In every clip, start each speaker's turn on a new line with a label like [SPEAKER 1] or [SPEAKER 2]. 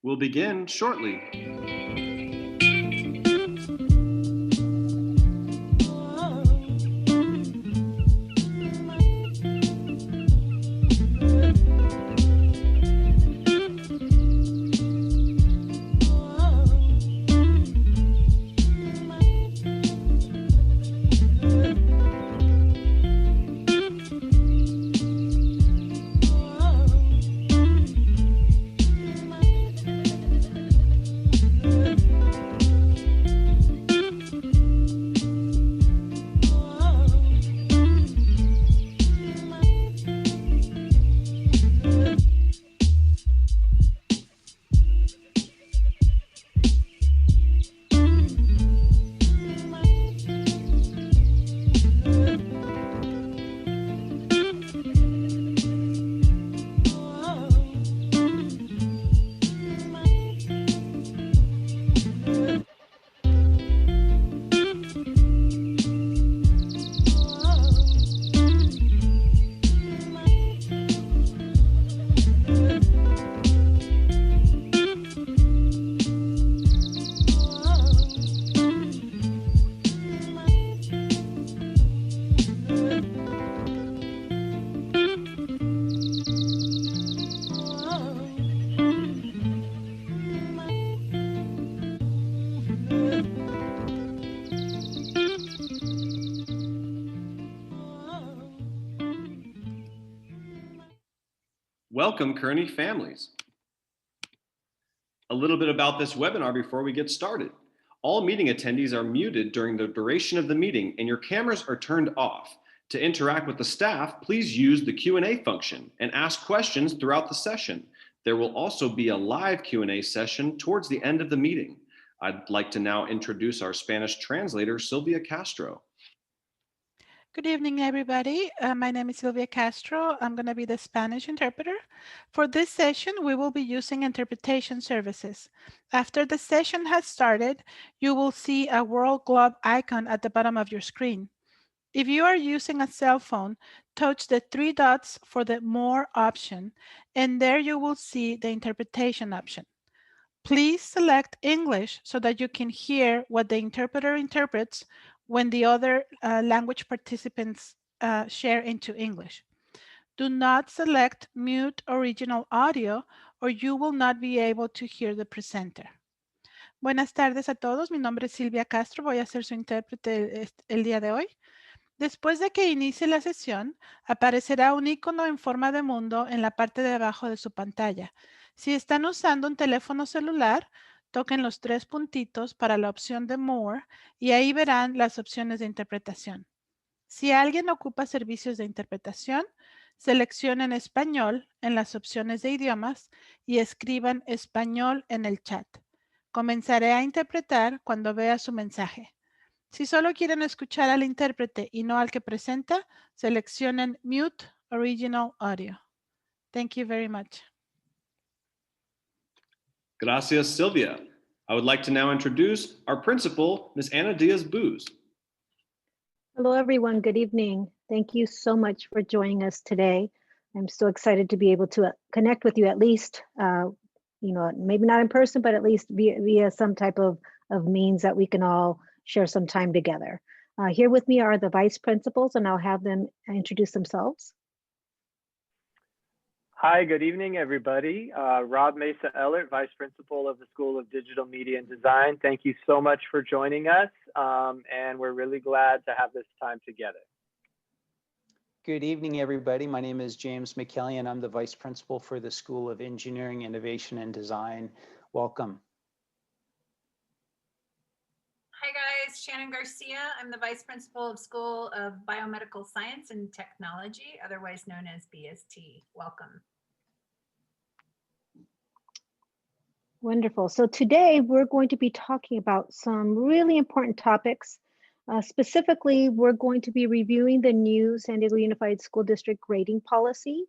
[SPEAKER 1] We'll begin shortly. Welcome, Kearny families. A little bit about this webinar before we get started. All meeting attendees are muted during the duration of the meeting and your cameras are turned off. To interact with the staff, please use the Q&A function and ask questions throughout the session. There will also be a live Q&A session towards the end of the meeting. I'd like to now introduce our Spanish translator, Sylvia Castro.
[SPEAKER 2] Good evening, everybody. My name is Sylvia Castro. I'm going to be the Spanish interpreter. For this session, we will be using interpretation services. After the session has started, you will see a world globe icon at the bottom of your screen. If you are using a cell phone, touch the three dots for the More option, and there you will see the interpretation option. Please select English so that you can hear what the interpreter interprets when the other language participants share into English. Do not select mute original audio or you will not be able to hear the presenter. Buenas tardes a todos, mi nombre es Silvia Castro, voy a ser su intérprete el día de hoy. Después de que inicie la sesión, aparecerá un icono en forma de mundo en la parte de abajo de su pantalla. Si están usando un teléfono celular, toquen los tres puntitos para la opción de More y ahí verán las opciones de interpretación. Si alguien ocupa servicios de interpretación, seleccionen Español en las opciones de idiomas y escriban Español en el chat. Comenzaré a interpretar cuando vea su mensaje. Si solo quieren escuchar al intérprete y no al que presenta, seleccionen Mute Original Audio. Thank you very much.
[SPEAKER 1] Gracias, Sylvia. I would like to now introduce our principal, Ms. Ana Diaz-Booz.
[SPEAKER 3] Hello, everyone. Good evening. Thank you so much for joining us today. I'm so excited to be able to connect with you at least, maybe not in person, but at least via some type of means that we can all share some time together. Here with me are the vice principals, and I'll have them introduce themselves.
[SPEAKER 4] Hi, good evening, everybody. Rob Meza-Ehlert, Vice Principal of the School of Digital Media and Design. Thank you so much for joining us, and we're really glad to have this time together.
[SPEAKER 5] Good evening, everybody. My name is James McKellian. I'm the Vice Principal for the School of Engineering, Innovation, and Design. Welcome.
[SPEAKER 6] Hi guys, Shannon Garcia. I'm the Vice Principal of School of Biomedical Science and Technology, otherwise known as BST. Welcome.
[SPEAKER 3] Wonderful. So today we're going to be talking about some really important topics. Specifically, we're going to be reviewing the new San Diego Unified School District grading policy.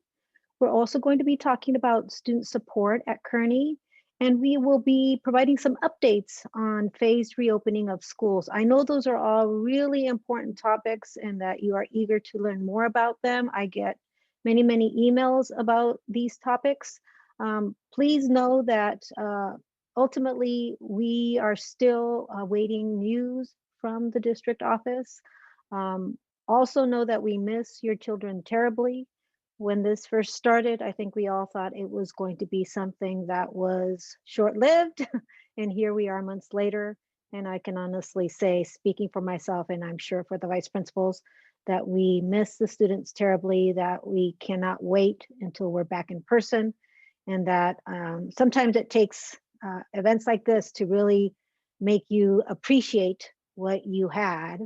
[SPEAKER 3] We're also going to be talking about student support at Kearny, and we will be providing some updates on phased reopening of schools. I know those are all really important topics and that you are eager to learn more about them. I get many, many emails about these topics. Please know that ultimately we are still awaiting news from the district office. Also know that we miss your children terribly. When this first started, I think we all thought it was going to be something that was short-lived, and here we are months later. And I can honestly say, speaking for myself, and I'm sure for the vice principals, that we miss the students terribly, that we cannot wait until we're back in person, and that sometimes it takes events like this to really make you appreciate what you had.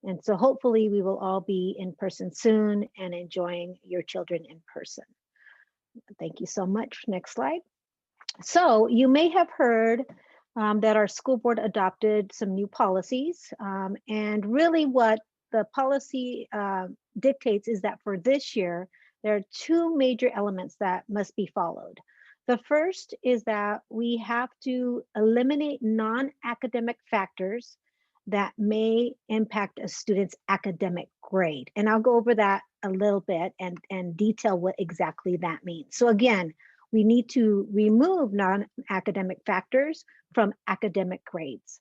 [SPEAKER 3] And so hopefully we will all be in person soon and enjoying your children in person. Thank you so much. Next slide. So you may have heard that our school board adopted some new policies. And really what the policy dictates is that for this year, there are two major elements that must be followed. The first is that we have to eliminate non-academic factors that may impact a student's academic grade. And I'll go over that a little bit and detail what exactly that means. So again, we need to remove non-academic factors from academic grades.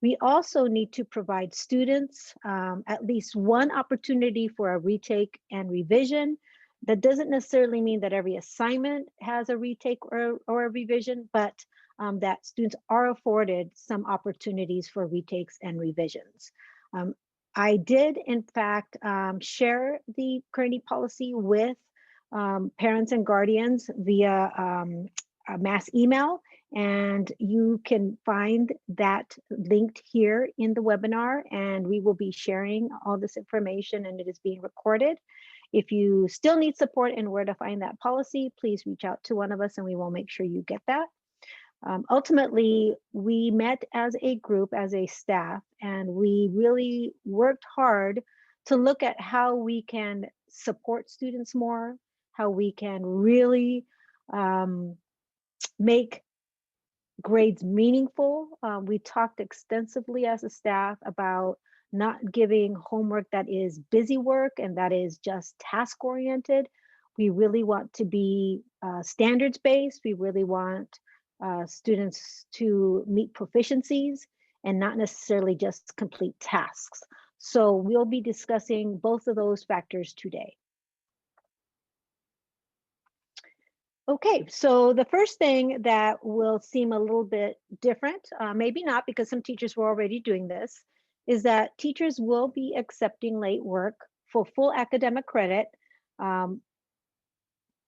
[SPEAKER 3] We also need to provide students at least one opportunity for a retake and revision. That doesn't necessarily mean that every assignment has a retake or a revision, but that students are afforded some opportunities for retakes and revisions. I did, in fact, share the Kearny policy with parents and guardians via a mass email, and you can find that linked here in the webinar, and we will be sharing all this information, and it is being recorded. If you still need support in where to find that policy, please reach out to one of us and we will make sure you get that. Ultimately, we met as a group, as a staff, and we really worked hard to look at how we can support students more, how we can really make grades meaningful. We talked extensively as a staff about not giving homework that is busy work and that is just task oriented. We really want to be standards based. We really want students to meet proficiencies and not necessarily just complete tasks. So we'll be discussing both of those factors today. Okay, so the first thing that will seem a little bit different, maybe not because some teachers were already doing this, is that teachers will be accepting late work for full academic credit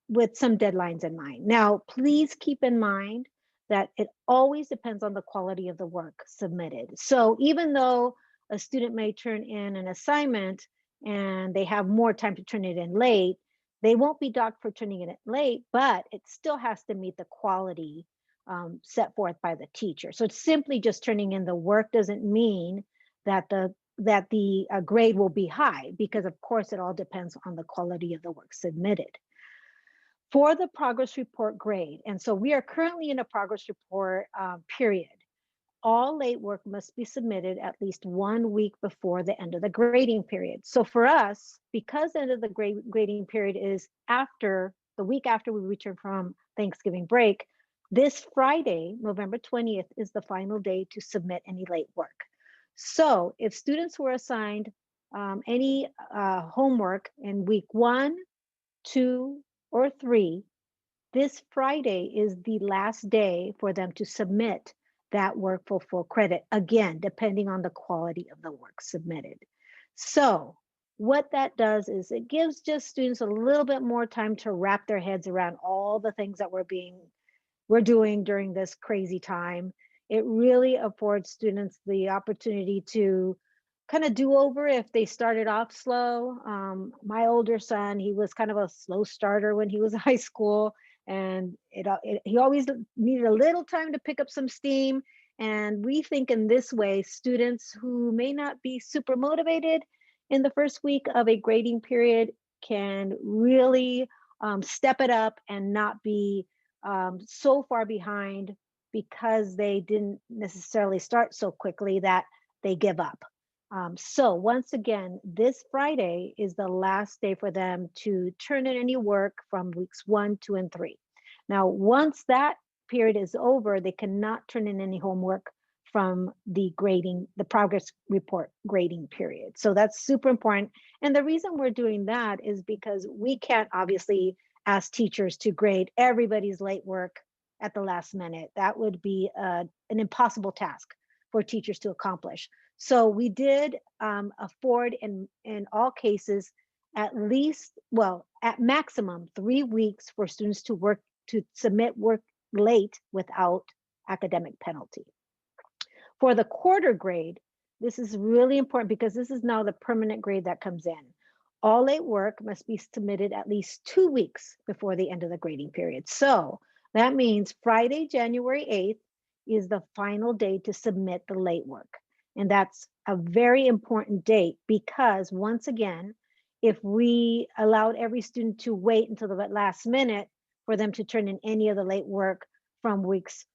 [SPEAKER 3] with some deadlines in mind. Now, please keep in mind that it always depends on the quality of the work submitted. So even though a student may turn in an assignment and they have more time to turn it in late, they won't be docked for turning it in late, but it still has to meet the quality set forth by the teacher. So it's simply just turning in the work doesn't mean that the grade will be high, because of course it all depends on the quality of the work submitted. For the progress report grade, and so we are currently in a progress report period. all late work must be submitted at least 1 week before the end of the grading period. So for us, because the end of the grading period is after the week after we return from Thanksgiving break, this Friday, November 20th, is the final day to submit any late work. So if students were assigned any homework in week 1, 2, or 3, this Friday is the last day for them to submit that work for full credit, again, depending on the quality of the work submitted. So what that does is it gives just students a little bit more time to wrap their heads around all the things that we're doing during this crazy time. It really affords students the opportunity to kind of do over if they started off slow. My older son, he was kind of a slow starter when he was in high school, and he always needed a little time to pick up some steam. And we think in this way, students who may not be super motivated in the first week of a grading period can really step it up and not be so far behind because they didn't necessarily start so quickly that they give up. So once again, this Friday is the last day for them to turn in any work from weeks 1, 2, and 3. Now, once that period is over, they cannot turn in any homework from the progress report grading period. So that's super important. And the reason we're doing that is because we can't obviously ask teachers to grade everybody's late work at the last minute. That would be an impossible task for teachers to accomplish. So we did afford in all cases at least, well, at maximum 3 weeks for students to submit work late without academic penalty. For the quarter grade, this is really important because this is now the permanent grade that comes in. All late work must be submitted at least 2 weeks before the end of the grading period. So that means Friday, January 8th is the final day to submit the late work. And that's a very important date because once again, if we allowed every student to wait until the last minute for them to turn in any of the late work from weeks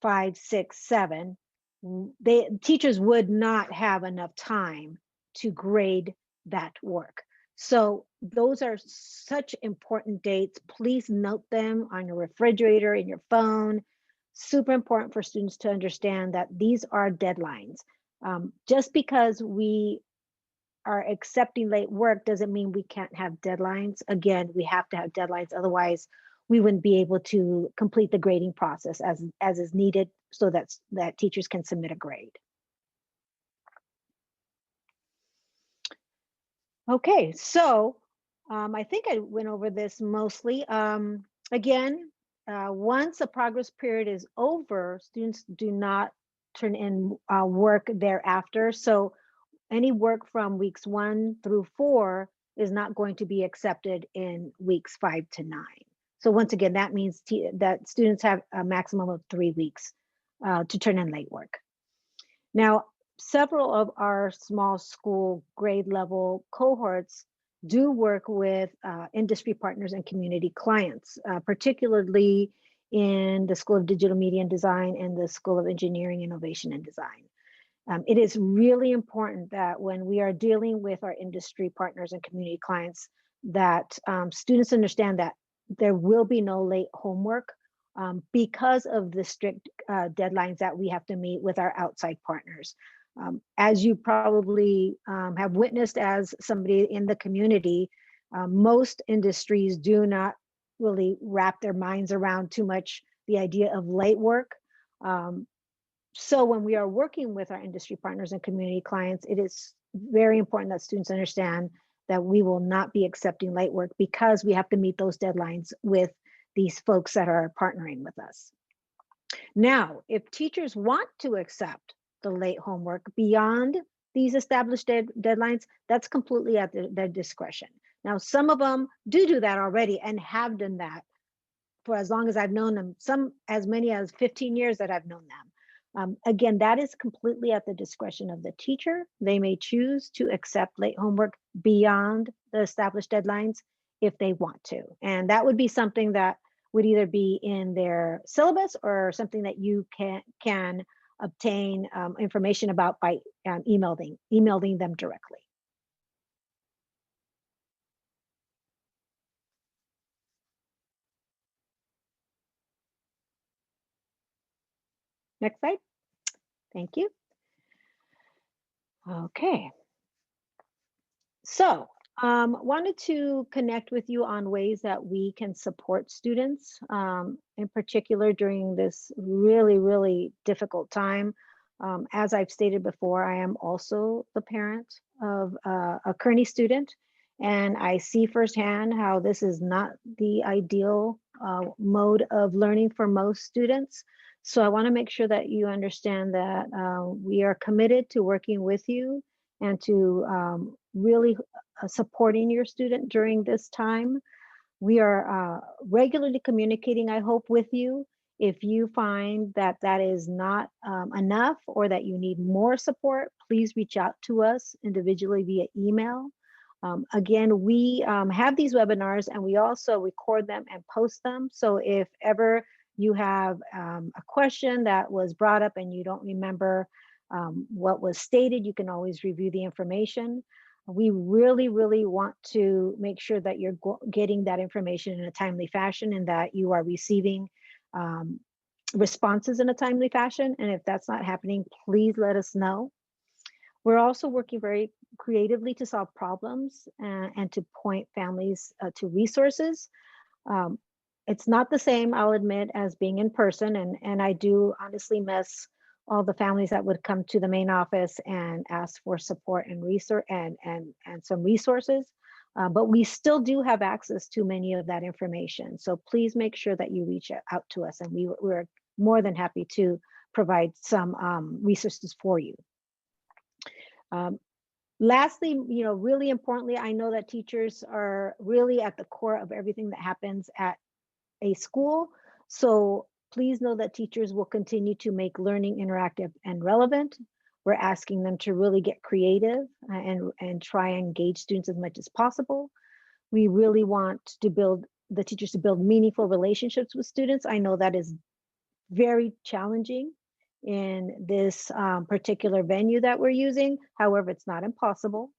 [SPEAKER 3] 5, 6, 7, teachers would not have enough time to grade that work. So those are such important dates. Please note them on your refrigerator, in your phone. Super important for students to understand that these are deadlines. Just because we are accepting late work doesn't mean we can't have deadlines. Again, we have to have deadlines, otherwise we wouldn't be able to complete the grading process as is needed so that teachers can submit a grade. Okay, so I think I went over this mostly. Again, once a progress period is over, students do not turn in work thereafter. So any work from weeks 1 through 4 is not going to be accepted in weeks 5 to 9. So once again, that means that students have a maximum of 3 weeks to turn in late work. Now, several of our small school grade level cohorts do work with industry partners and community clients, particularly in the School of Digital Media and Design and the School of Engineering, Innovation, and Design. It is really important that when we are dealing with our industry partners and community clients, that students understand that there will be no late homework because of the strict deadlines that we have to meet with our outside partners. As you probably have witnessed as somebody in the community, most industries do not really wrap their minds around too much the idea of late work. So when we are working with our industry partners and community clients, it is very important that students understand that we will not be accepting late work because we have to meet those deadlines with these folks that are partnering with us. Now, if teachers want to accept the late homework beyond these established deadlines, that's completely at their discretion. Now, some of them do that already and have done that for as long as I've known them, some as many as 15 years that I've known them. Again, that is completely at the discretion of the teacher. They may choose to accept late homework beyond the established deadlines if they want to. And that would be something that would either be in their syllabus or something that you can obtain information about by emailing them directly. Next slide. Thank you. Okay. So wanted to connect with you on ways that we can support students, in particular during this really, really difficult time. As I've stated before, I am also the parent of a Kearny student, and I see firsthand how this is not the ideal mode of learning for most students. So I want to make sure that you understand that we are committed to working with you and to really supporting your student during this time. We are regularly communicating, I hope, with you. If you find that that is not enough or that you need more support, please reach out to us individually via email. Again, we have these webinars and we also record them and post them. So if ever you have a question that was brought up and you don't remember what was stated, you can always review the information. We really, really want to make sure that you're getting that information in a timely fashion and that you are receiving responses in a timely fashion. And if that's not happening, please let us know. We're also working very creatively to solve problems and to point families to resources. It's not the same, I'll admit, as being in person. And I do honestly miss all the families that would come to the main office and ask for support and resource and some resources. But we still do have access to many of that information. So please make sure that you reach out to us, and we're more than happy to provide some resources for you. Lastly, really importantly, I know that teachers are really at the core of everything that happens at a school. So please know that teachers will continue to make learning interactive and relevant. We're asking them to really get creative and try and engage students as much as possible. We really want to build the teachers to build meaningful relationships with students. I know that is very challenging in this particular venue that we're using. However, it's not impossible.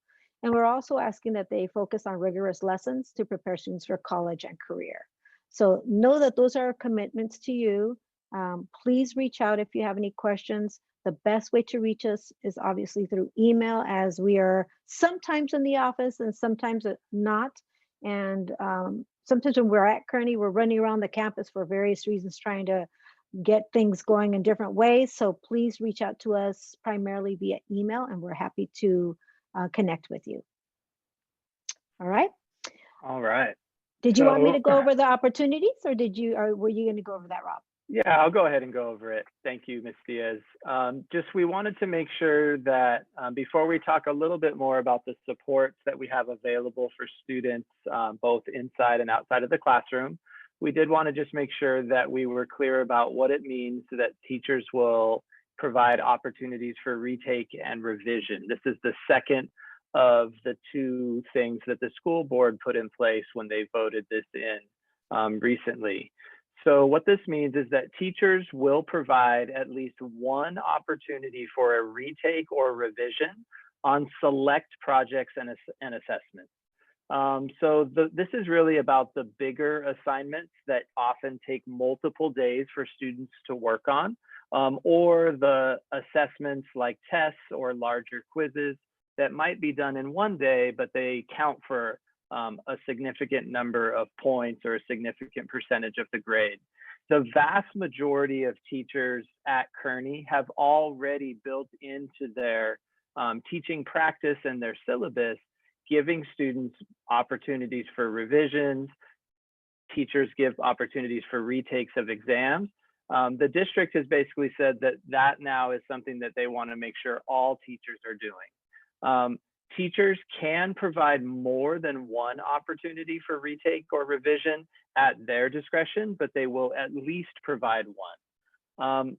[SPEAKER 3] And we're also asking that they focus on rigorous lessons to prepare students for college and career. So know that those are commitments to you. Please reach out if you have any questions. The best way to reach us is obviously through email, as we are sometimes in the office and sometimes not. And sometimes when we're at Kearny, we're running around the campus for various reasons, trying to get things going in different ways. So please reach out to us primarily via email, and we're happy to connect with you. All right.
[SPEAKER 4] All right.
[SPEAKER 3] Did you want me to go over the opportunities, or were you going to go over that, Rob?
[SPEAKER 4] Yeah, I'll go ahead and go over it. Thank you, Ms. Diaz. We wanted to make sure that before we talk a little bit more about the supports that we have available for students, both inside and outside of the classroom, we did want to just make sure that we were clear about what it means that teachers will provide opportunities for retake and revision. This is the second of the two things that the school board put in place when they voted this in recently. So what this means is that teachers will provide at least one opportunity for a retake or revision on select projects and assessments. This is really about the bigger assignments that often take multiple days for students to work on, or the assessments like tests or larger quizzes that might be done in one day, but they count for a significant number of points or a significant percentage of the grade. The vast majority of teachers at Kearny have already built into their teaching practice and their syllabus, giving students opportunities for revisions. Teachers give opportunities for retakes of exams. The district has basically said that now is something that they want to make sure all teachers are doing. Teachers can provide more than one opportunity for retake or revision at their discretion, but they will at least provide one.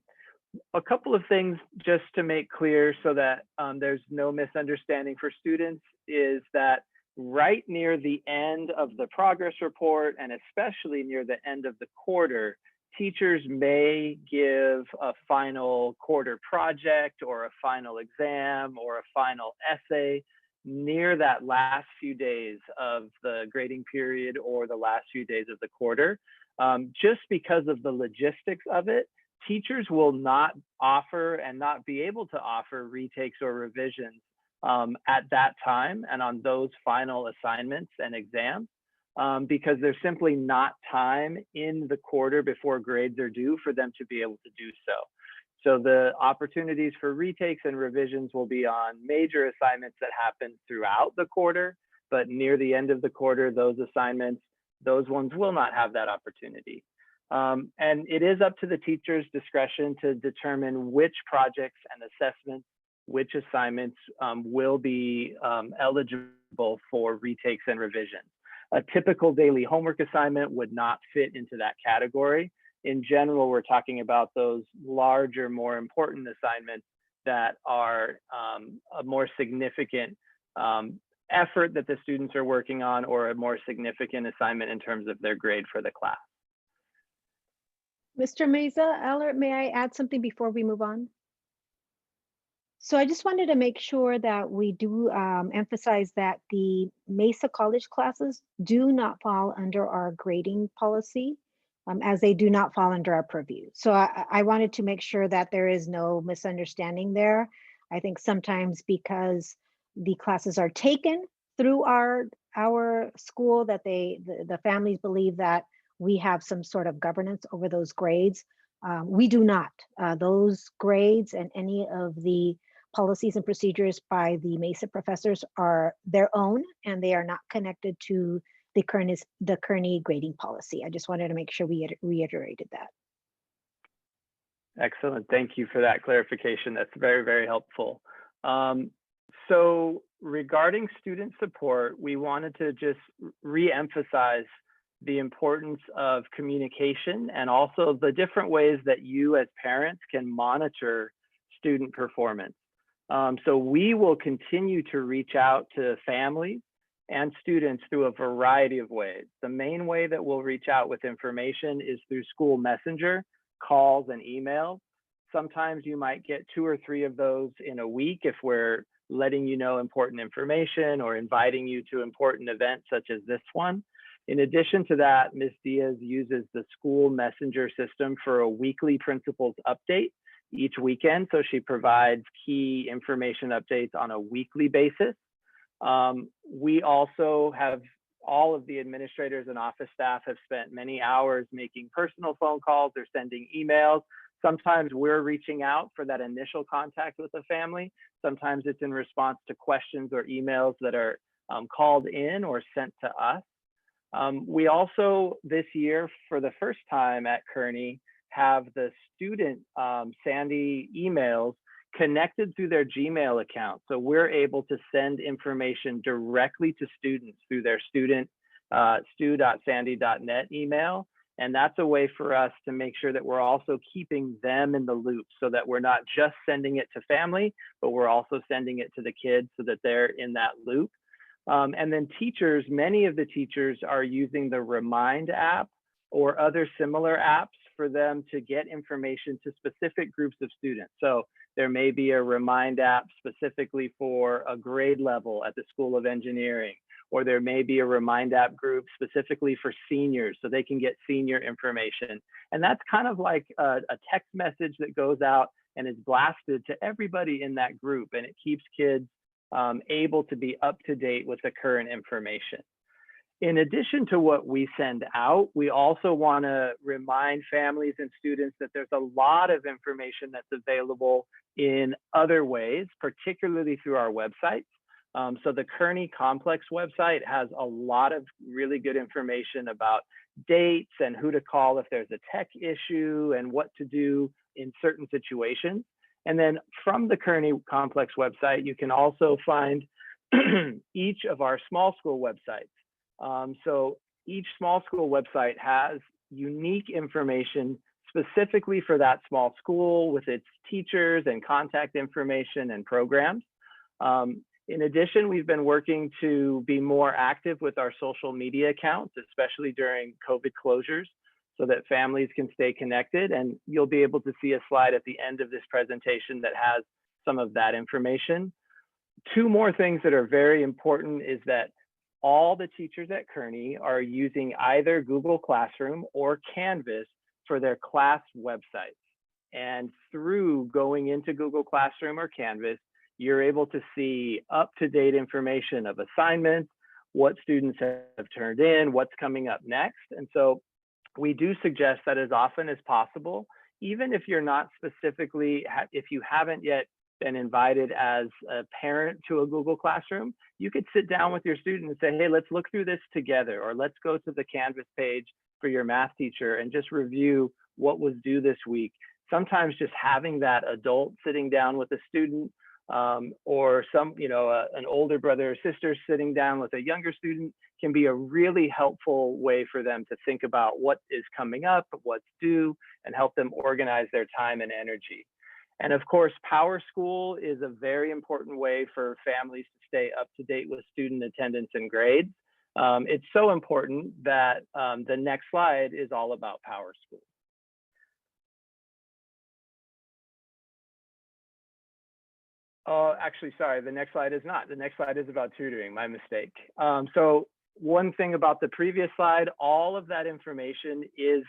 [SPEAKER 4] A couple of things just to make clear so that there's no misunderstanding for students is that right near the end of the progress report, and especially near the end of the quarter, teachers may give a final quarter project or a final exam or a final essay near that last few days of the grading period or the last few days of the quarter. Just because of the logistics of it, teachers will not offer and not be able to offer retakes or revisions at that time and on those final assignments and exams, because there's simply not time in the quarter before grades are due for them to be able to do so. So the opportunities for retakes and revisions will be on major assignments that happen throughout the quarter, but near the end of the quarter, those assignments, those ones will not have that opportunity. And it is up to the teacher's discretion to determine which projects and assessments, which assignments will be eligible for retakes and revisions. A typical daily homework assignment would not fit into that category. In general, we're talking about those larger, more important assignments that are a more significant effort that the students are working on, or a more significant assignment in terms of their grade for the class.
[SPEAKER 3] Mr. Meza-Ehlert, may I add something before we move on? So I just wanted to make sure that we do emphasize that the Mesa College classes do not fall under our grading policy, as they do not fall under our purview. So I wanted to make sure that there is no misunderstanding there. I think sometimes because the classes are taken through our school, that the families believe that we have some sort of governance over those grades. We do not. Those grades and any of the policies and procedures by the Mesa professors are their own, and they are not connected to the Kearny grading policy. I just wanted to make sure we reiterated that.
[SPEAKER 4] Excellent. Thank you for that clarification. That's very, very helpful. So regarding student support, we wanted to just re-emphasize the importance of communication and also the different ways that you as parents can monitor student performance. So we will continue to reach out to families and students through a variety of ways. The main way that we'll reach out with information is through school messenger, calls, and emails. Sometimes you might get 2 or 3 of those in a week if we're letting you know important information or inviting you to important events such as this one. In addition to that, Ms. Diaz uses the school messenger system for a weekly principals update each weekend. So she provides key information updates on a weekly basis. We also have, all of the administrators and office staff have spent many hours making personal phone calls or sending emails. Sometimes we're reaching out for that initial contact with the family. Sometimes it's in response to questions or emails that are called in or sent to us. We also, this year, for the first time at Kearny, have the student Sandy emails connected through their Gmail account. So we're able to send information directly to students through their student stu.sandy.net email. And that's a way for us to make sure that we're also keeping them in the loop, so that we're not just sending it to family, but we're also sending it to the kids so that they're in that loop. And then teachers, many of the teachers are using the Remind app or other similar apps for them to get information to specific groups of students. So there may be a Remind app specifically for a grade level at the School of Engineering, or there may be a Remind app group specifically for seniors so they can get senior information. And that's kind of like a text message that goes out and is blasted to everybody in that group, and it keeps kids able to be up to date with the current information. In addition to what we send out, we also want to remind families and students that there's a lot of information that's available in other ways, particularly through our websites. So the Kearny Complex website has a lot of really good information about dates and who to call if there's a tech issue and what to do in certain situations. And then from the Kearny Complex website, you can also find each of our small school websites. So each small school website has unique information specifically for that small school with its teachers and contact information and programs. In addition, we've been working to be more active with our social media accounts, especially during COVID closures. so that families can stay connected. And you'll be able to see a slide at the end of this presentation that has some of that information. Two more things that are very important is that all the teachers at Kearny are using either Google Classroom or Canvas for their class websites. And through going into Google Classroom or Canvas, you're able to see up-to-date information of assignments, what students have turned in, what's coming up next. And so we do suggest that as often as possible, even if you're not specifically, if you haven't yet been invited as a parent to a Google Classroom, you could sit down with your student and say, hey, let's look through this together, or let's go to the Canvas page for your math teacher and just review what was due this week. Sometimes just having that adult sitting down with a student, or an older brother or sister sitting down with a younger student can be a really helpful way for them to think about what is coming up, what's due, and help them organize their time and energy. And of course, PowerSchool is a very important way for families to stay up to date with student attendance and grades. It's so important that the next slide is all about PowerSchool. Oh, actually, sorry, the next slide is not. The next slide is about tutoring, my mistake. So one thing about the previous slide, all of that information is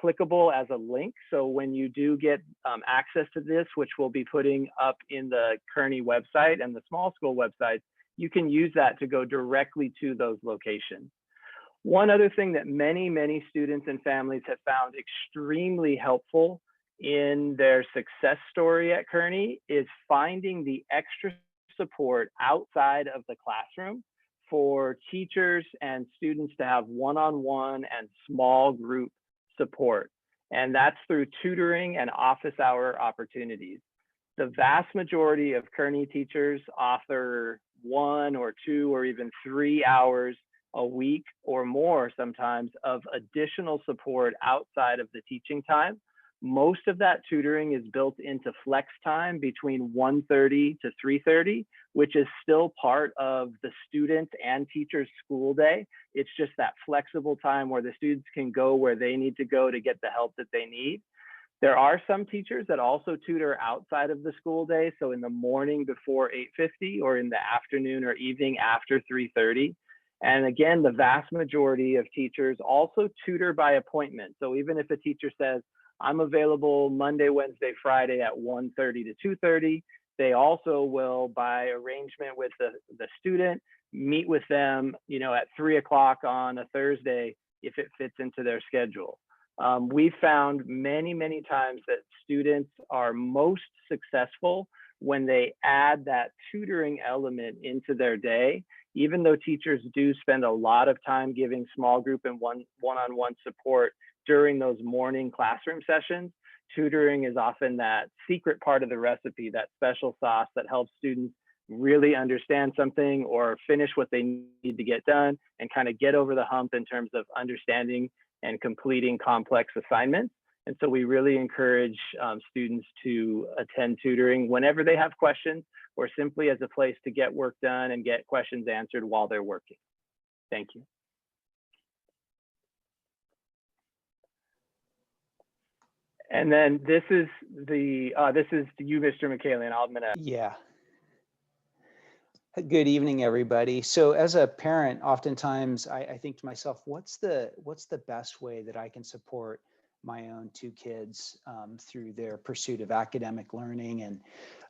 [SPEAKER 4] clickable as a link. So when you do get access to this, which we'll be putting up in the Kearny website and the small school website, you can use that to go directly to those locations. One other thing that many students and families have found extremely helpful in their success story at Kearny is finding the extra support outside of the classroom for teachers and students to have one-on-one and small group support. And that's through tutoring and office hour opportunities. The vast majority of Kearny teachers offer 1 or 2 or even 3 hours a week or more sometimes of additional support outside of the teaching time. Most of that tutoring is built into flex time between 1:30 to 3:30, which is still part of the student and teacher's school day. It's just that flexible time where the students can go where they need to go to get the help that they need. There are some teachers that also tutor outside of the school day, so in the morning before 8:50 or in the afternoon or evening after 3:30. And again, the vast majority of teachers also tutor by appointment. So even if a teacher says, I'm available Monday, Wednesday, Friday at 1:30 to 2:30, they also will, by arrangement with the student, meet with them, at 3 o'clock on a Thursday if it fits into their schedule. We've found many times that students are most successful when they add that tutoring element into their day. Even though teachers do spend a lot of time giving small group and one-on-one support during those morning classroom sessions, tutoring is often that secret part of the recipe, that special sauce that helps students really understand something or finish what they need to get done and kind of get over the hump in terms of understanding and completing complex assignments. And so we really encourage students to attend tutoring whenever they have questions, or simply as a place to get work done and get questions answered while they're working. Thank you. And then this is you, Mr. McKaylen. I'm gonna.
[SPEAKER 5] Yeah. Good evening, everybody. So as a parent, oftentimes I think to myself, what's the best way that I can support my own 2 kids through their pursuit of academic learning?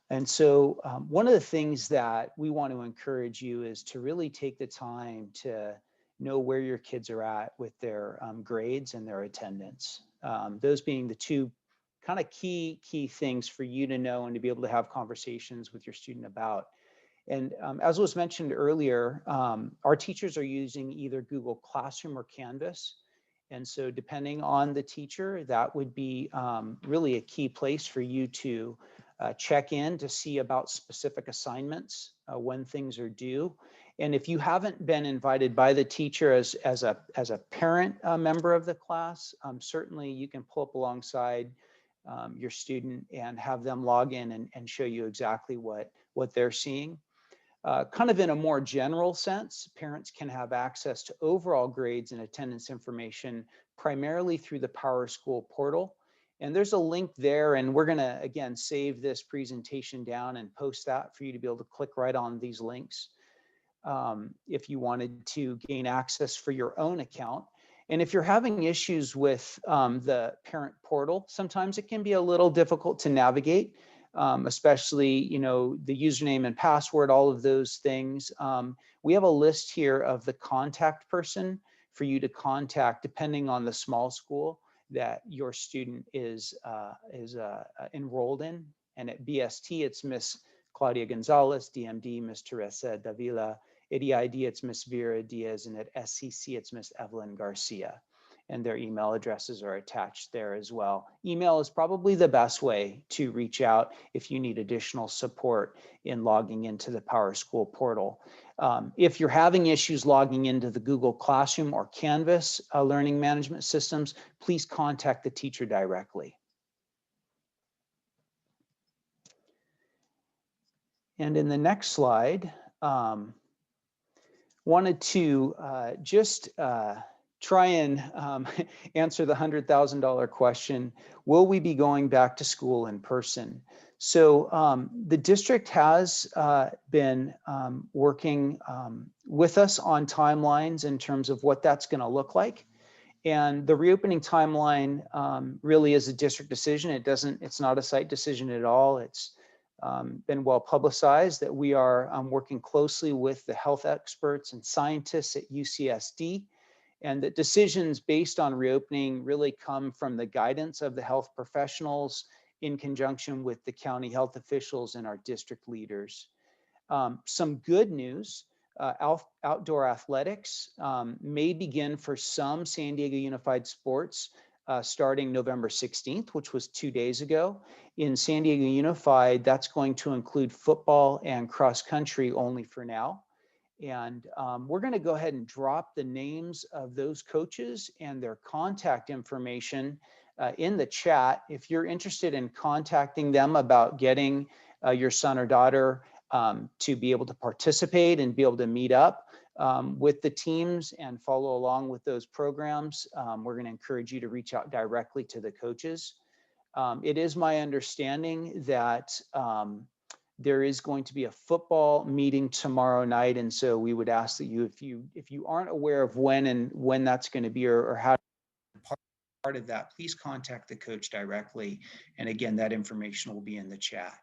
[SPEAKER 5] And so one of the things that we want to encourage you is to really take the time to know where your kids are at with their grades and their attendance. Those being the 2 kind of key things for you to know and to be able to have conversations with your student about. And as was mentioned earlier, our teachers are using either Google Classroom or Canvas. And so depending on the teacher, that would be really a key place for you to check in to see about specific assignments, when things are due. And if you haven't been invited by the teacher as a parent member of the class, certainly you can pull up alongside your student and have them log in and show you exactly what they're seeing. Kind of in a more general sense, parents can have access to overall grades and attendance information primarily through the PowerSchool portal. And there's a link there, and we're going to, again, save this presentation down and post that for you to be able to click right on these links if you wanted to gain access for your own account. And if you're having issues with the parent portal, sometimes it can be a little difficult to navigate, especially, you know, the username and password, all of those things. We have a list here of the contact person for you to contact depending on the small school that your student is enrolled in. And at BST, it's Miss Claudia Gonzalez, DMD, Miss Teresa Davila, at EID, it's Miss Vera Diaz, and at SCC, it's Miss Evelyn Garcia. And their email addresses are attached there as well. Email is probably the best way to reach out if you need additional support in logging into the PowerSchool portal. If you're having issues logging into the Google Classroom or Canvas learning management systems, please contact the teacher directly. And in the next slide, wanted to just try and answer the $100,000 question, will we be going back to school in person? So the district has been working with us on timelines in terms of what that's going to look like. And the reopening timeline really is a district decision. It's not a site decision at all. It's been well publicized that we are working closely with the health experts and scientists at UCSD, and that decisions based on reopening really come from the guidance of the health professionals in conjunction with the county health officials and our district leaders. Some good news, outdoor athletics may begin for some San Diego Unified sports starting November 16th, which was 2 days ago. In San Diego Unified, that's going to include football and cross country only for now. And we're going to go ahead and drop the names of those coaches and their contact information in the chat. If you're interested in contacting them about getting your son or daughter to be able to participate and be able to meet up with the teams and follow along with those programs, we're going to encourage you to reach out directly to the coaches. It is my understanding that there is going to be a football meeting tomorrow night, and so we would ask that you, if you aren't aware of when that's going to be or how part of that, please contact the coach directly. And again, that information will be in the chat.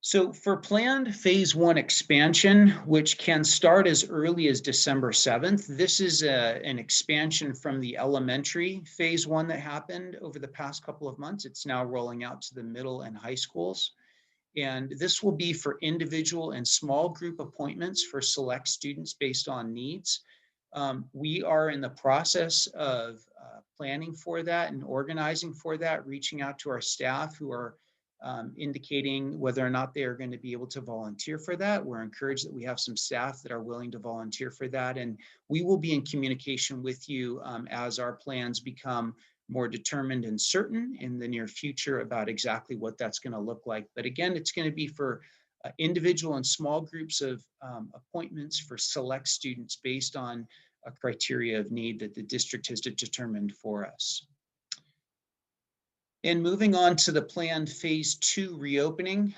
[SPEAKER 5] So for planned phase 1 expansion, which can start as early as December 7th, this is an expansion from the elementary phase 1 that happened over the past couple of months. It's now rolling out to the middle and high schools. And this will be for individual and small group appointments for select students based on needs. We are in the process of planning for that and organizing for that, reaching out to our staff who are indicating whether or not they are going to be able to volunteer for that. We're encouraged that we have some staff that are willing to volunteer for that. And we will be in communication with you as our plans become more determined and certain in the near future about exactly what that's going to look like. But again, it's going to be for individual and small groups of appointments for select students based on a criteria of need that the district has determined for us. And moving on to the planned phase 2 reopening,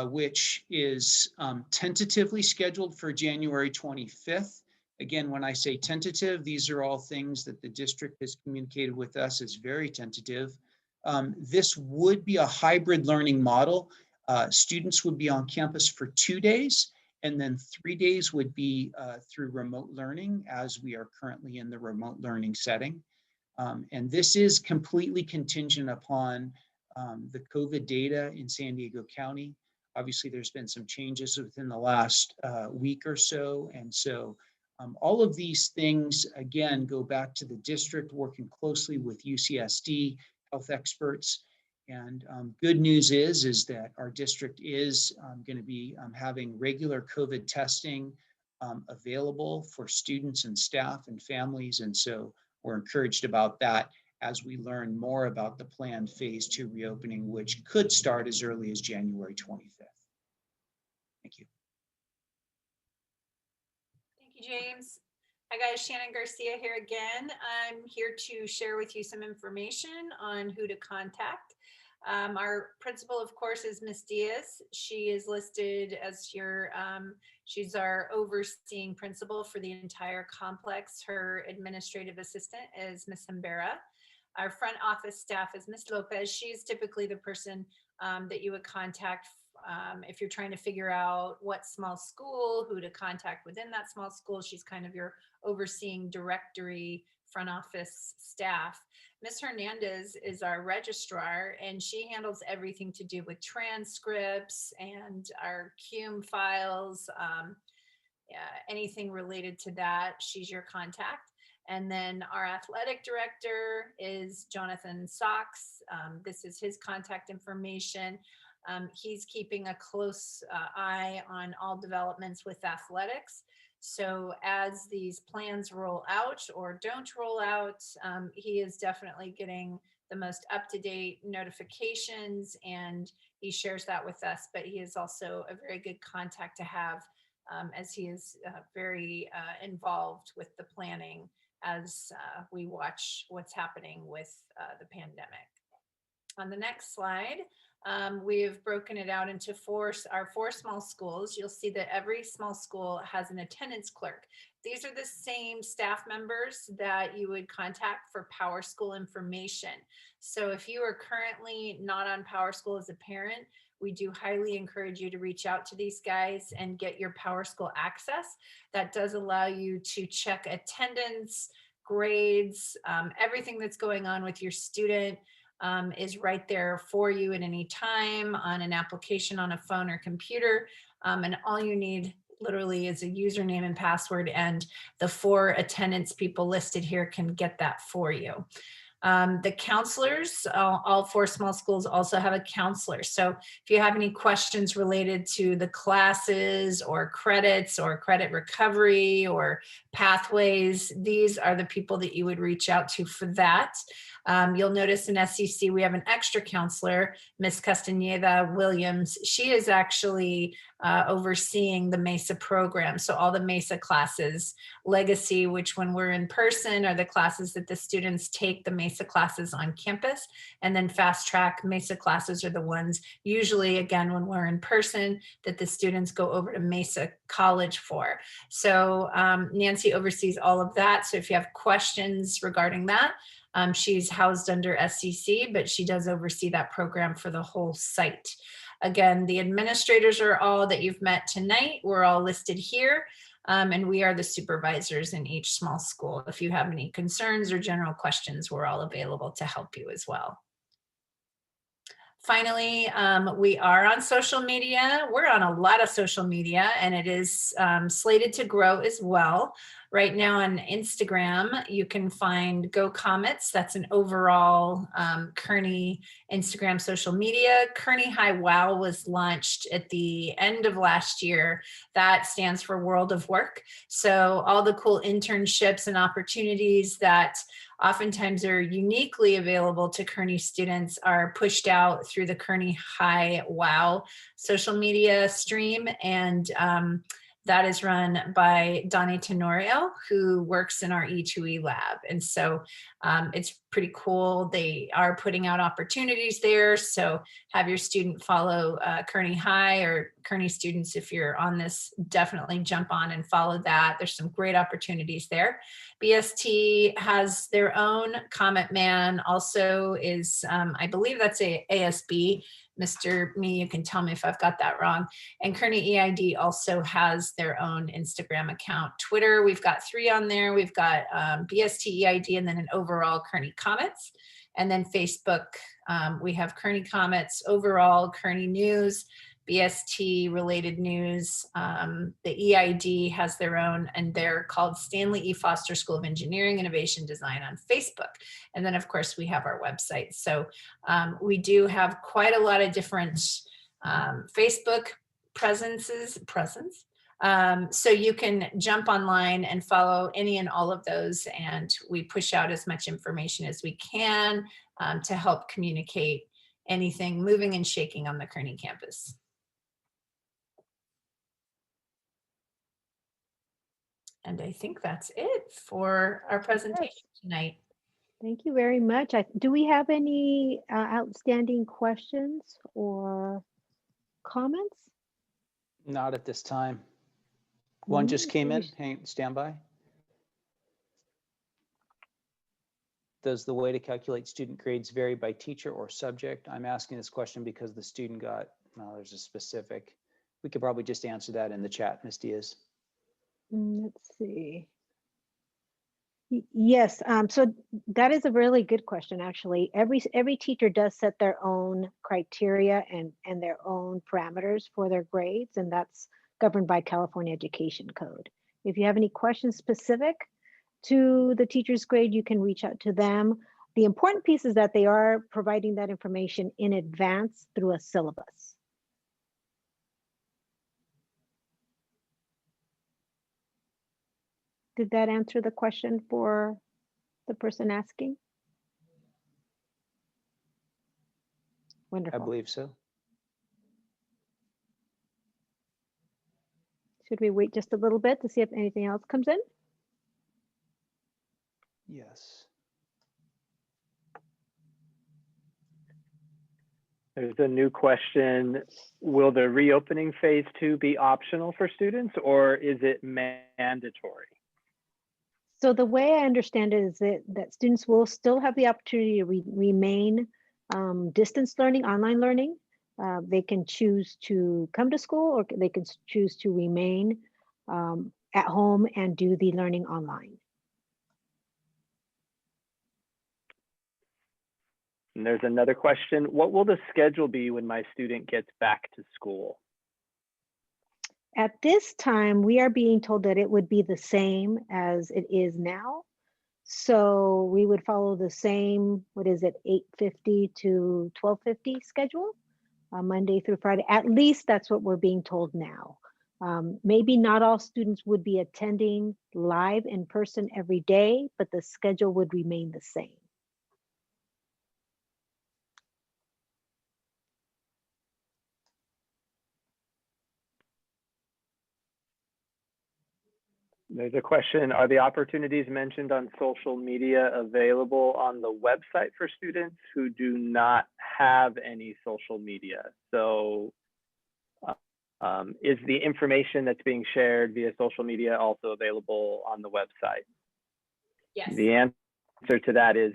[SPEAKER 5] which is tentatively scheduled for January 25th. Again, when I say tentative, these are all things that the district has communicated with us as very tentative. This would be a hybrid learning model. Students would be on campus for 2 days, and then 3 days would be through remote learning, as we are currently in the remote learning setting. And this is completely contingent upon the COVID data in San Diego County. Obviously, there's been some changes within the last week or so. And so all of these things, again, go back to the district working closely with UCSD health experts. And good news is that our district is going to be having regular COVID testing available for students and staff and families. And so we're encouraged about that as we learn more about the planned phase 2 reopening, which could start as early as January 25th. Thank you.
[SPEAKER 6] Thank you, James. Hi guys, Shannon Garcia here again. I'm here to share with you some information on who to contact. Our principal, of course, is Miss Diaz. She is listed as she's our overseeing principal for the entire complex. Her administrative assistant is Miss Hembera. Our front office staff is Miss Lopez. She's typically the person that you would contact if you're trying to figure out what small school, who to contact within that small school. She's kind of your overseeing directory front office staff. Ms. Hernandez is our registrar, and she handles everything to do with transcripts and our CUME files, anything related to that. She's your contact. And then our athletic director is Jonathan Socks. This is his contact information. He's keeping a close eye on all developments with athletics. So as these plans roll out or don't roll out, he is definitely getting the most up-to-date notifications, and he shares that with us. But he is also a very good contact to have, as he is very involved with the planning as we watch what's happening with the pandemic. On the next slide, we have broken it out into our four small schools. You'll see that every small school has an attendance clerk. These are the same staff members that you would contact for Power School information. So if you are currently not on Power School as a parent, we do highly encourage you to reach out to these guys and get your Power School access. That does allow you to check attendance, grades, everything that's going on with your student. Is right there for you at any time on an application on a phone or computer. And all you need literally is a username and password, and the 4 attendance people listed here can get that for you. The counselors, all 4 small schools also have a counselor. So if you have any questions related to the classes or credits or credit recovery or pathways, these are the people that you would reach out to for that. You'll notice in SEC, we have an extra counselor, Miss Castaneda Williams. She is actually overseeing the MESA program. So all the MESA classes, Legacy, which when we're in person are the classes that the students take, the MESA classes on campus, and then Fast Track MESA classes are the ones usually, again, when we're in person, that the students go over to MESA College for. So Nancy oversees all of that. So if you have questions regarding that, she's housed under SEC, but she does oversee that program for the whole site. Again, the administrators are all that you've met tonight. We're all listed here, and we are the supervisors in each small school. If you have any concerns or general questions, we're all available to help you as well. Finally, we are on social media. We're on a lot of social media, and it is slated to grow as well. Right now on Instagram, you can find Go Comets. That's an overall Kearny Instagram social media. Kearny High Wow was launched at the end of last year. That stands for World of Work. So all the cool internships and opportunities that oftentimes are uniquely available to Kearny students are pushed out through the Kearny High Wow social media stream. And that is run by Donnie Tenorio, who works in our E2E lab. And so it's pretty cool. They are putting out opportunities there. So have your student follow Kearny High, or Kearny students, if you're on this, definitely jump on and follow that. There's some great opportunities there. BST has their own Comet Man, also is, I believe that's a ASB. Mr. Me, you can tell me if I've got that wrong. And Kearny EID also has their own Instagram account. Twitter, we've got 3 on there. We've got BST EID and then an overall Kearny Comets. And then Facebook, we have Kearny Comets, overall Kearny News, BST related news. The EID has their own, and they're called Stanley E. Foster School of Engineering, Innovation, Design on Facebook. And then of course we have our website. So we do have quite a lot of different Facebook presence. So you can jump online and follow any and all of those. And we push out as much information as we can to help communicate anything moving and shaking on the Kearny campus. And I think that's it for our presentation tonight.
[SPEAKER 3] Thank you very much. Do we have any outstanding questions or comments?
[SPEAKER 5] Not at this time. One just came in. Stand by. Does the way to calculate student grades vary by teacher or subject? I'm asking this question because the student got, well, there's a specific. We could probably just answer that in the chat, Ms. Diaz.
[SPEAKER 3] Let's see. Yes, so that is a really good question, actually. Every teacher does set their own criteria and their own parameters for their grades, and that's governed by California Education Code. If you have any questions specific to the teacher's grade, you can reach out to them. The important piece is that they are providing that information in advance through a syllabus. Did that answer the question for the person asking? Wonderful.
[SPEAKER 5] I believe so.
[SPEAKER 3] Should we wait just a little bit to see if anything else comes in?
[SPEAKER 5] Yes.
[SPEAKER 4] There's a new question. Will the reopening phase 2 be optional for students, or is it mandatory?
[SPEAKER 3] So the way I understand it is that students will still have the opportunity to remain distance learning, online learning. They can choose to come to school, or they can choose to remain at home and do the learning online.
[SPEAKER 4] And there's another question. What will the schedule be when my student gets back to school?
[SPEAKER 3] At this time, we are being told that it would be the same as it is now. So we would follow the same, 8:50 to 12:50 schedule, Monday through Friday. At least that's what we're being told now. Maybe not all students would be attending live in person every day, but the schedule would remain the same.
[SPEAKER 4] There's a question, are the opportunities mentioned on social media available on the website for students who do not have any social media? So is the information that's being shared via social media also available on the website?
[SPEAKER 6] Yes.
[SPEAKER 4] The answer to that is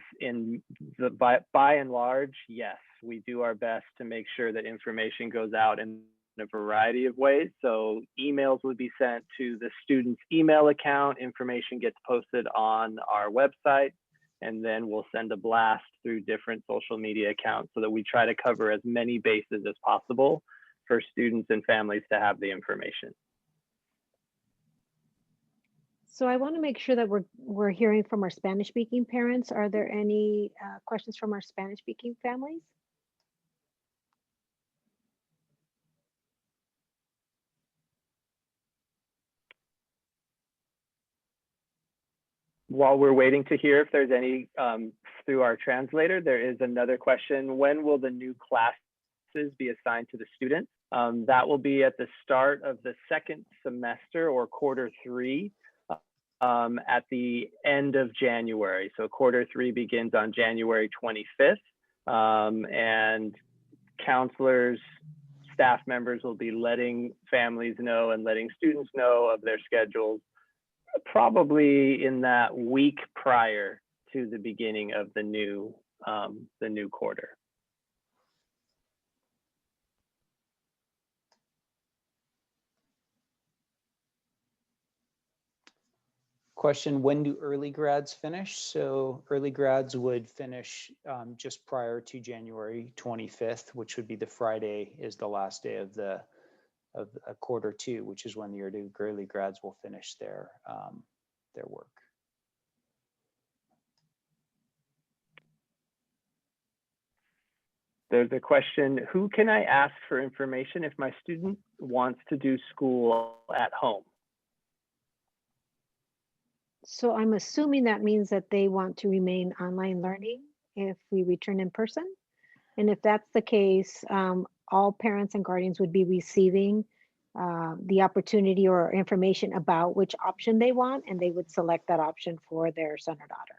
[SPEAKER 4] by and large, yes. We do our best to make sure that information goes out in a variety of ways. So emails would be sent to the student's email account, information gets posted on our website, and then we'll send a blast through different social media accounts so that we try to cover as many bases as possible for students and families to have the information.
[SPEAKER 3] So I want to make sure that we're hearing from our Spanish-speaking parents. Are there any questions from our Spanish-speaking families?
[SPEAKER 4] While we're waiting to hear if there's any through our translator, there is another question. When will the new classes be assigned to the students? That will be at the start of the second semester, or quarter 3, at the end of January. So quarter 3 begins on January 25th, and counselors, staff members will be letting families know and letting students know of their schedules probably in that week prior to the beginning of the new quarter.
[SPEAKER 5] Question, when do early grads finish? So early grads would finish just prior to January 25th, which would be the Friday is the last day of quarter 2, which is when the early grads will finish their work.
[SPEAKER 4] There's a question, who can I ask for information if my student wants to do school at home?
[SPEAKER 3] So I'm assuming that means that they want to remain online learning if we return in person. And if that's the case, all parents and guardians would be receiving the opportunity or information about which option they want, and they would select that option for their son or daughter.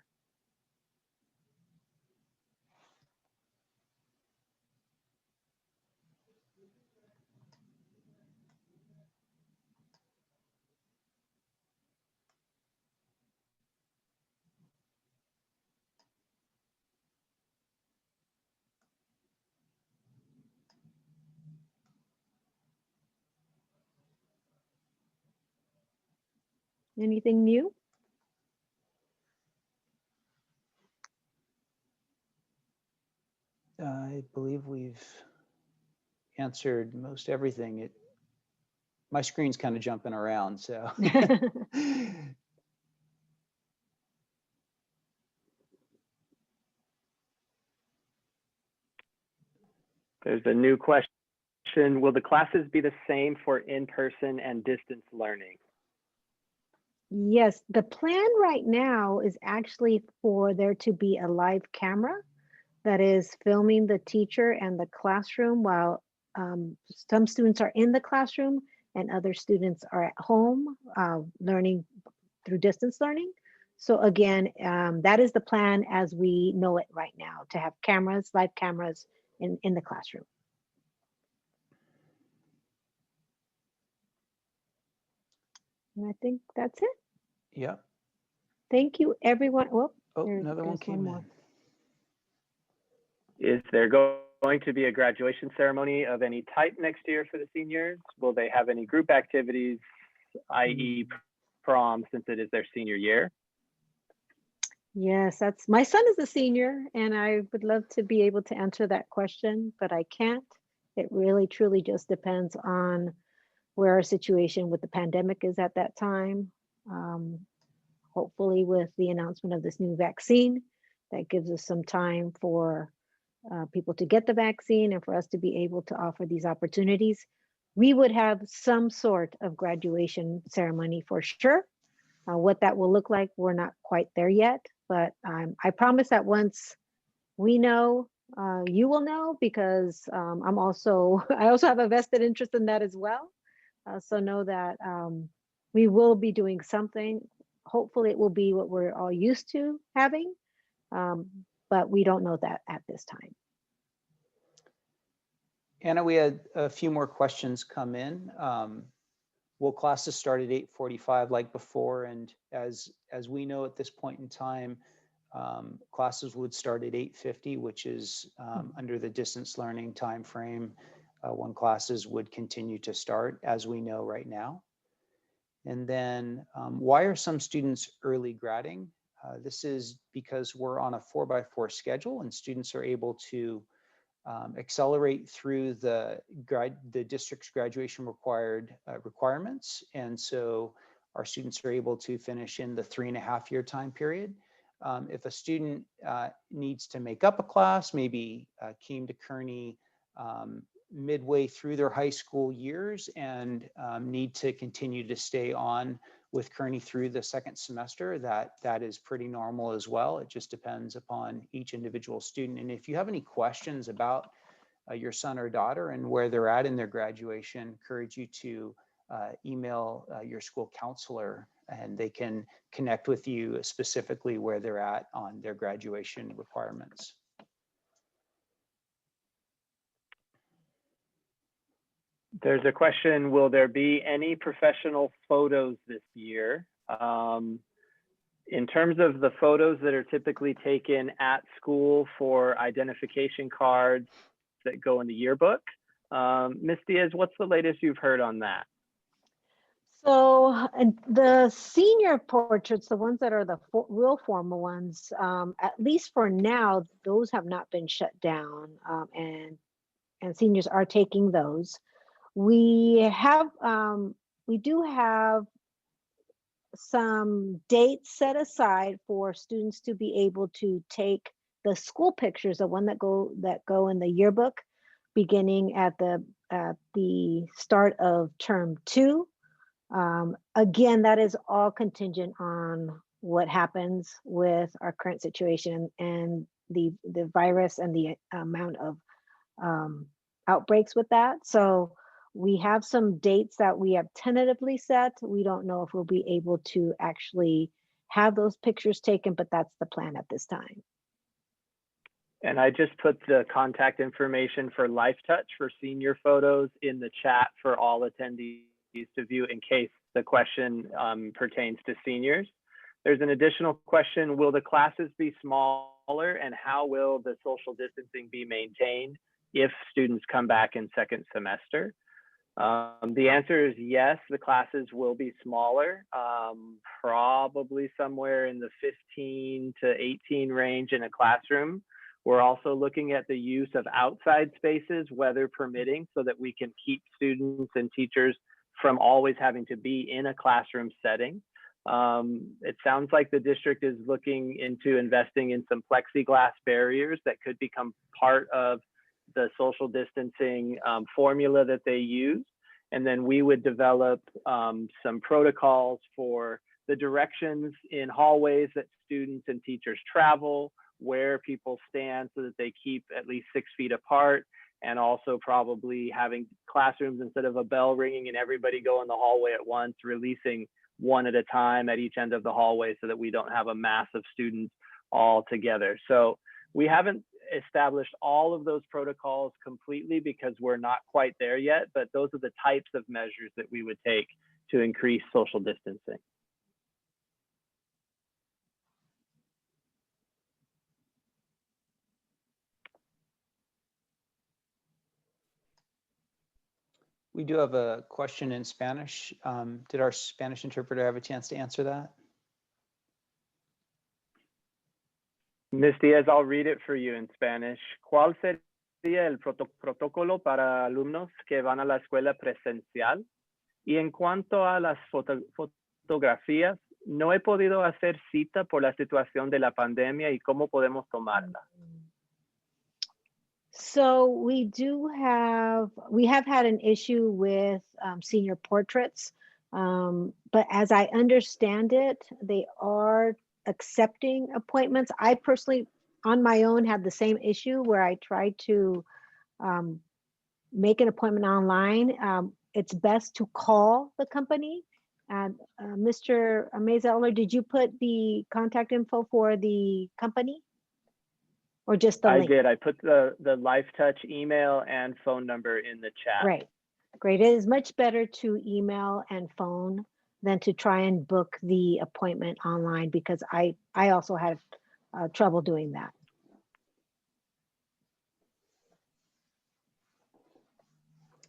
[SPEAKER 3] Anything new?
[SPEAKER 5] I believe we've answered most everything. My screen's kind of jumping around, so.
[SPEAKER 4] There's a new question. Will the classes be the same for in-person and distance learning?
[SPEAKER 3] Yes, the plan right now is actually for there to be a live camera that is filming the teacher and the classroom while some students are in the classroom and other students are at home learning through distance learning. So again, that is the plan as we know it right now, to have cameras, live cameras in the classroom. And I think that's it.
[SPEAKER 5] Yeah.
[SPEAKER 3] Thank you, everyone.
[SPEAKER 5] Oh, another one came in.
[SPEAKER 4] Is there going to be a graduation ceremony of any type next year for the seniors? Will they have any group activities, i.e. prom, since it is their senior year?
[SPEAKER 3] Yes, my son is a senior, and I would love to be able to answer that question, but I can't. It really, truly just depends on where our situation with the pandemic is at that time. Hopefully with the announcement of this new vaccine, that gives us some time for people to get the vaccine and for us to be able to offer these opportunities. We would have some sort of graduation ceremony for sure. What that will look like, we're not quite there yet, but I promise that once we know, you will know, because I also have a vested interest in that as well. So know that we will be doing something. Hopefully it will be what we're all used to having, but we don't know that at this time.
[SPEAKER 5] Anna, we had a few more questions come in. Will classes start at 8:45 like before? And as we know at this point in time, classes would start at 8:50, which is under the distance learning time frame when classes would continue to start, as we know right now. And then why are some students early gradding? This is because we're on a 4x4 schedule and students are able to accelerate through the district's graduation requirements. And so our students are able to finish in the 3.5-year time period. If a student needs to make up a class, maybe came to Kearny midway through their high school years and need to continue to stay on with Kearny through the second semester, that is pretty normal as well. It just depends upon each individual student. And if you have any questions about your son or daughter and where they're at in their graduation, encourage you to email your school counselor, and they can connect with you specifically where they're at on their graduation requirements.
[SPEAKER 4] There's a question, will there be any professional photos this year? In terms of the photos that are typically taken at school for identification cards that go in the yearbook, Ms. Diaz, what's the latest you've heard on that?
[SPEAKER 3] So the senior portraits, the ones that are the real formal ones, at least for now, those have not been shut down, and seniors are taking those. We do have some dates set aside for students to be able to take the school pictures, the one that go in the yearbook, beginning at the start of term 2. Again, that is all contingent on what happens with our current situation and the virus and the amount of outbreaks with that. So We have some dates that we have tentatively set. We don't know if we'll be able to actually have those pictures taken, but that's the plan at this time.
[SPEAKER 4] And I just put the contact information for Life Touch for senior photos in the chat for all attendees to view in case the question pertains to seniors. There's an additional question: will the classes be smaller, and how will the social distancing be maintained if students come back in second semester? The answer is yes, the classes will be smaller, probably somewhere in the 15 to 18 range in a classroom. We're also looking at the use of outside spaces, weather permitting, so that we can keep students and teachers from always having to be in a classroom setting. It sounds like the district is looking into investing in some plexiglass barriers that could become part of the social distancing formula that they use. And then we would develop some protocols for the directions in hallways that students and teachers travel, where people stand so that they keep at least 6 feet apart, and also probably having classrooms instead of a bell ringing and everybody go in the hallway at once, releasing one at a time at each end of the hallway so that we don't have a mass of students all together. So we haven't established all of those protocols completely because we're not quite there yet, but those are the types of measures that we would take to increase social distancing.
[SPEAKER 5] We do have a question in Spanish. Did our Spanish interpreter have a chance to answer that?
[SPEAKER 4] Ms. Diaz, I'll read it for you in Spanish. ¿Cuál sería el protocolo para alumnos que van a la escuela presencial? Y en cuanto a las fotografías, no he podido hacer cita por la situación de la pandemia y cómo podemos tomarla.
[SPEAKER 3] So we have had an issue with senior portraits, but as I understand it, they are accepting appointments. I personally, on my own, had the same issue where I tried to make an appointment online. It's best to call the company. And Mr. Meza-Ehlert, did you put the contact info for the company? Or just the link?
[SPEAKER 4] I did. I put the Life Touch email and phone number in the chat.
[SPEAKER 3] Great. Great. It is much better to email and phone than to try and book the appointment online, because I also had trouble doing that.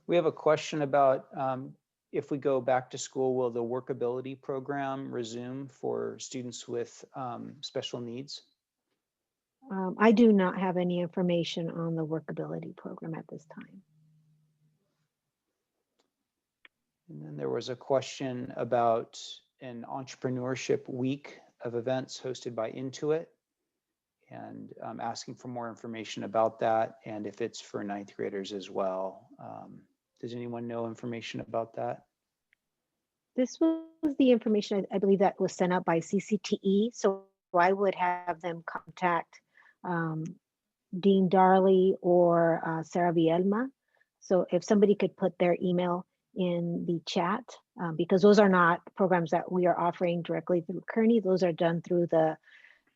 [SPEAKER 5] We have a question about if we go back to school, will the workability program resume for students with special needs?
[SPEAKER 3] I do not have any information on the workability program at this time.
[SPEAKER 5] And then there was a question about an entrepreneurship week of events hosted by Intuit, and asking for more information about that and if it's for ninth graders as well. Does anyone know information about that?
[SPEAKER 3] This was the information I believe that was sent out by CCTE, so I would have them contact Dean Darley or Sarah Vielma. So if somebody could put their email in the chat, because those are not programs that we are offering directly through Kearny. Those are done through the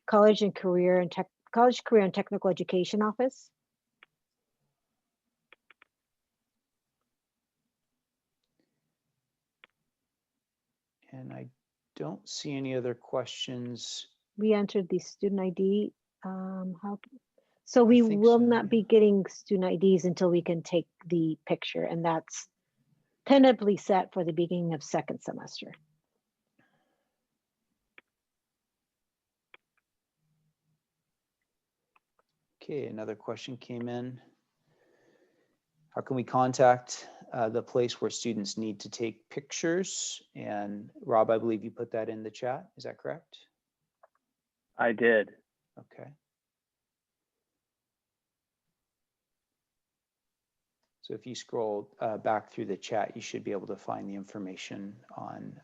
[SPEAKER 3] College Career and Technical Education Office.
[SPEAKER 5] And I don't see any other questions.
[SPEAKER 3] We entered the student ID. So we will not be getting student IDs until we can take the picture, and that's tentatively set for the beginning of second semester.
[SPEAKER 5] Okay, another question came in. How can we contact the place where students need to take pictures? And Rob, I believe you put that in the chat. Is that correct?
[SPEAKER 4] I did.
[SPEAKER 5] Okay. So if you scroll back through the chat, you should be able to find the information on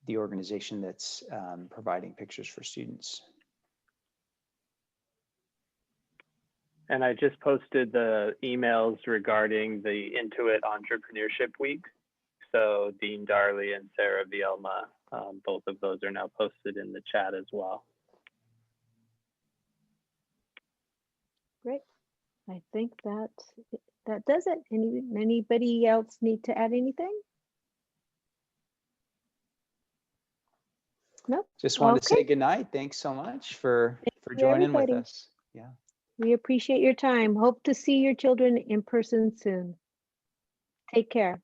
[SPEAKER 5] the organization that's providing pictures for students.
[SPEAKER 4] And I just posted the emails regarding the Intuit Entrepreneurship Week. So Dean Darley and Sarah Vielma, both of those are now posted in the chat as well.
[SPEAKER 3] Great. I think that does it. Anybody else need to add anything? No.
[SPEAKER 5] Just wanted to
[SPEAKER 3] Okay.
[SPEAKER 5] say good night. Thanks so much for
[SPEAKER 3] you,
[SPEAKER 5] joining with
[SPEAKER 3] everybody.
[SPEAKER 5] us. Yeah.
[SPEAKER 3] We appreciate your time. Hope to see your children in person soon. Take care.